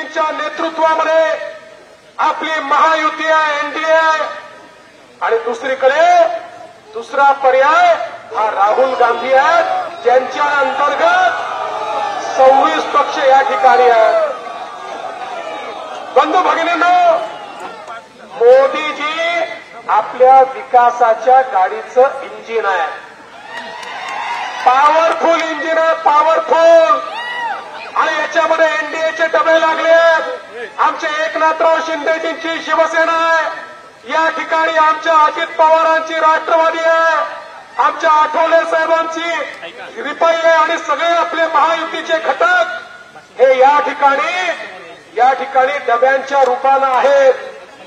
मोदींच्या नेतृत्वामध्ये आपली महायुती आहे, एनडीए आहे. आणि दुसरीकडे दुसरा पर्याय हा राहुल गांधी आहेत, ज्यांच्या अंतर्गत 26 पक्ष या ठिकाणी आहेत. बंधू भगिनींनो, मोदीजी आपल्या विकासाच्या गाडीचं इंजिन आहे. पॉवरफुल इंजिन आहे, पॉवरफुल. आणि याच्यामध्ये एनडीएचे डबे लागले आहेत. आमचे एकनाथराव शिंदेजींची शिवसेना आहे, या ठिकाणी आमच्या अजित पवारांची राष्ट्रवादी आहे, आमच्या आठवले साहेबांची रिपाई आहे आणि सगळे आपले महायुतीचे घटक हे या ठिकाणी डब्यांच्या रूपानं आहेत.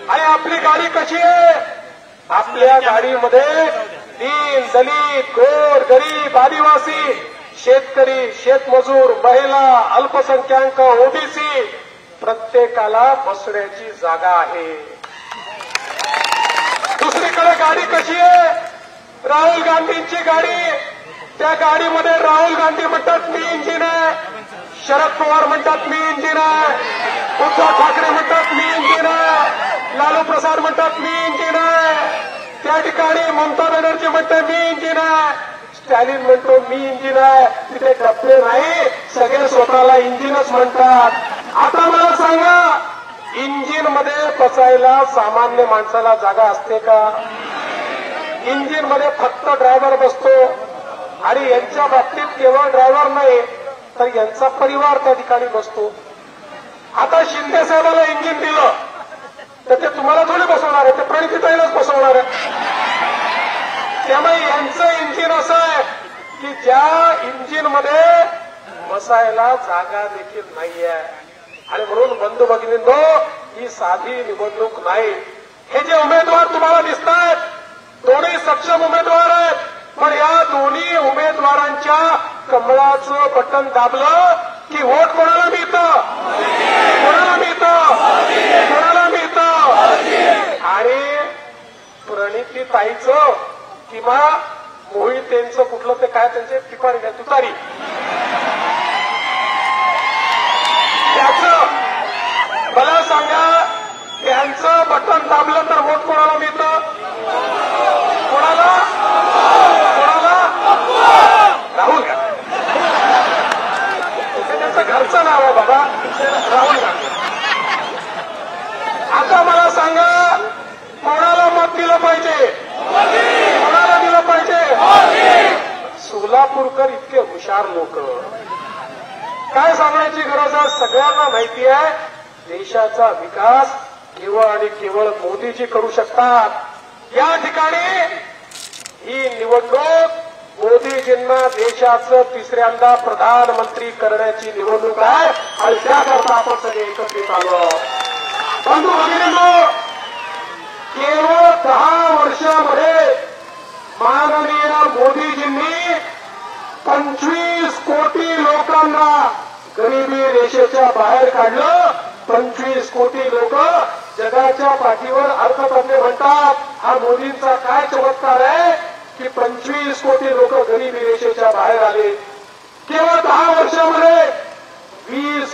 आणि आपली गाडी कशी आहे? आपल्या गाडीमध्ये दीन, दलित, गोर, गरीब, आदिवासी, शेतकरी, शेतमजूर, महिला, अल्पसंख्याक, ओबीसी प्रत्येकाला बसण्याची जागा आहे. दुसरीकडे गाडी कशी आहे? राहुल गांधींची गाडी. त्या गाडीमध्ये राहुल गांधी म्हणतात मी इंजिन आहे, शरद पवार म्हणतात मी इंजिन आहे, उद्धव ठाकरे म्हणतात मी इंजिन आहे, लालू प्रसाद म्हणतात मी इंजिन आहे, त्या ठिकाणी ममता बॅनर्जी म्हणते मी इंजिन आहे, स्टॅलिन म्हणतो मी इंजिन आहे. तिथे डब्बे नाही, सगळे स्वतःला इंजिनच म्हणतात. आता मला सांगा, इंजिन मध्ये बसायला सामान्य माणसाला जागा असते का? इंजिन मध्ये फक्त ड्रायव्हर बसतो. आणि यांच्या बाबतीत केवळ ड्रायव्हर नाही तर यांचा परिवार त्या ठिकाणी बसतो. आता शिंदे साहेबाला इंजिन दिलं तर ते तुम्हाला थोडी बसवणार आहे, ते प्रणितीताईलाच बसवणार आहे. त्यामुळे यांचं इंजिन असं आहे की ज्या इंजिन मध्ये बसायला जागा देखील नाहीये. आणि म्हणून बंधू भगिनींनो, ही साधी निवडणूक नाही. हे जे उमेदवार तुम्हाला दिसत आहेत दोन्ही सक्षम उमेदवार आहेत, पण या दोन्ही उमेदवारांच्या कमळाचं बटन दाबलं की वोट कोणाला मिळतं? कोणाला मिळतं? कोणाला मिळतं? आणि प्रणितीताईचं किंवा मोहितेंचं कुठलं ते काय त्यांचे ठिकाणी नाही तुतारी, त्याचं मला सांगा, त्यांचं बटन दाबलं तर वोट कोणाला मिळतं? कोणाला? कोणाला? राहुल गांधी. त्यांचं घरचं नाव आहे बाबा, राहुल गांधी. आता मला सांगा, कोणाला मत दिलं पाहिजे? कोणाला दिलं पाहिजे? सोलापूरकर इतके हुशार लोक, काय सांगण्याची गरज आहे? सगळ्यांना माहिती आहे देशाचा विकास केवळ आणि केवळ मोदीजी करू शकतात. या ठिकाणी ही निवडणूक मोदीजींना देशाचं तिसऱ्यांदा प्रधानमंत्री करण्याची निवडणूक आहे आणि त्याकरता आपण सगळे एकत्रित आलो. बंधू भगिनींनो, केवळ 10 वर्षामध्ये माननीय मोदीजींनी 25 कोटी लोकांना गरिबी रेषेच्या बाहेर काढलं. 25 कोटी लोक जगाच्या पाठीवर अर्थतज्ञ म्हणतात हा मोदींचा काय चमत्कार आहे की 25 कोटी लोक गरिबी रेषेच्या बाहेर आले. केवळ 10 वर्षामध्ये 20